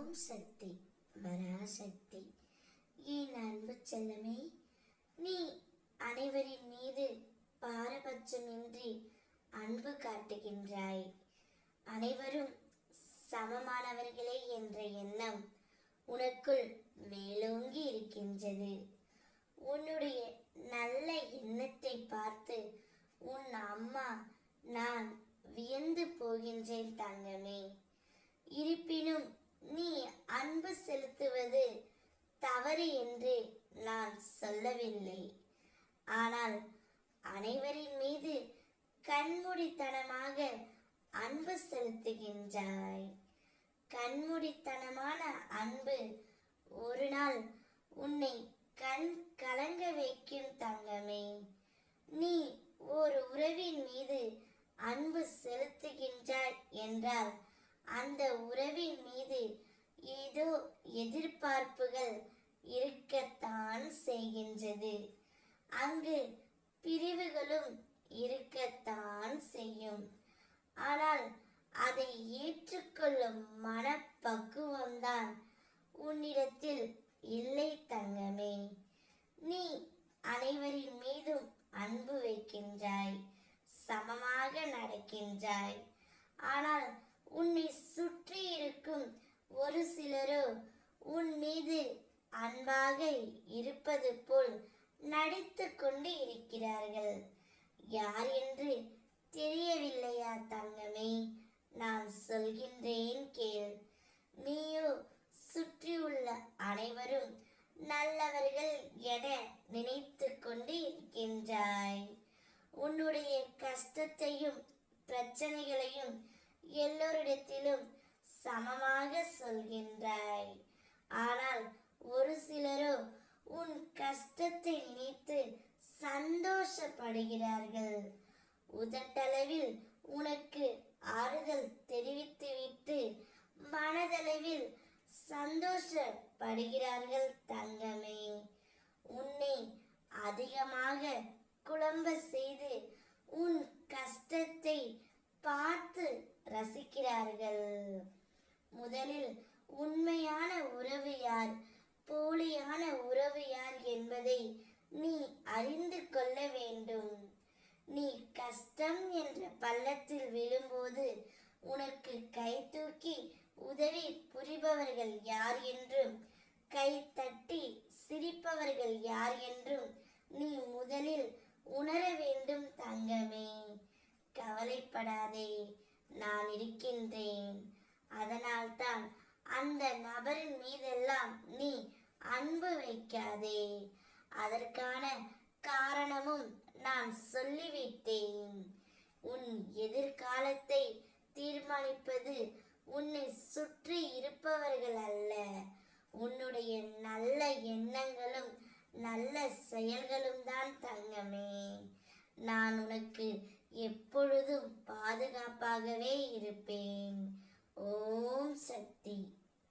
ஓம் சக்தி பராசக்தி. என் அன்பு செல்லமே, நீ அனைவரின் மீது பாரபட்சமின்றி அன்பு காட்டுகின்றாய். அனைவரும் சமமானவர்களே என்ற எண்ணம் உனக்குள் மேலோங்கி இருக்கின்றது. உன்னுடைய நல்ல எண்ணத்தை பார்த்து உன் அம்மா நான் வியந்து போகின்றேன் தங்கமே. இருப்பினும் நீ அன்பு செலுத்துவது தவறு என்று நான் சொல்லவில்லை. ஆனால் அனைவரின் மீது கண்மூடித்தனமாக அன்பு செலுத்துகின்றாய். கண்மூடித்தனமான அன்பு ஒரு நாள் உன்னை கண் கலங்க வைக்கும் தங்கமே. நீ ஒரு உறவின் மீது அன்பு செலுத்துகின்றாய் என்றால் அந்த உறவின் மீது ஏதோ எதிர்பார்ப்புகள் இருக்கத்தான் செய்கின்றது. அங்கு பிரிவுகளும் இருக்கத்தான் செய்யும். ஆனால் அதை ஏற்றுக்கொள்ளும் மனப்பக்குவம்தான் உன்னிடத்தில் இல்லை தங்கமே. நீ அனைவரின் மீதும் அன்பு வைக்கின்றாய், சமமாக நடக்கின்றாய். ஆனால் உன்னை சுற்றி இருக்கும் ஒரு சிலரோ உன் மீது அன்பாக இருப்பது போல் நடித்து கொண்டு இருக்கிறார்கள். யார் என்று தெரியவில்லையா தங்கமே? நான் சொல்கின்றேன் கேள். நீயோ சுற்றியுள்ள அனைவரும் நல்லவர்கள் என நினைத்து கொண்டு இருக்கின்றாய். உன்னுடைய கஷ்டத்தையும் பிரச்சனைகளையும் எல்லோரிடத்திலும் சமமாக சொல்கின்றாய். ஆனால் ஒரு சிலரோ உன் கஷ்டத்தை நினைத்து சந்தோஷப்படுகிறார்கள். உதட்டளவில் உனக்கு ஆறுதல் தெரிவித்துவிட்டு மனதளவில் சந்தோஷப்படுகிறார்கள் தங்கமே. உன்னை அதிகமாக குழம்ப செய்து உன் கஷ்டத்தை பார்த்து ரசிக்கிறார்கள். முதலில் உண்மையான உறவு யார், போலியான உறவு யார் என்பதை நீ அறிந்து கொள்ள வேண்டும். நீ கஷ்டம் என்ற பள்ளத்தில் விழும்போது உனக்கு கை தூக்கி உதவி புரிபவர்கள் யார் என்றும், கை தட்டி சிரிப்பவர்கள் யார் என்றும் நீ முதலில் உணர வேண்டும் தங்கமே. கவலைப்படாதே, நான் இருக்கின்றேன். அதனால்தான் அந்த நபரின் மீதெல்லாம் நீ அன்பு வைக்காதே. அதற்கான காரணமும் நான் சொல்லிவிட்டேன். உன் எதிர்காலத்தை தீர்மானிப்பது உன்னை சுற்றி இருப்பவர்கள் அல்ல, உன்னுடைய நல்ல எண்ணங்களும் நல்ல செயல்களும் தான் தங்கமே. நான் உனக்கு எப்பொழுதும் பாதுகாப்பாகவே இருப்பேன். ஓம் சக்தி.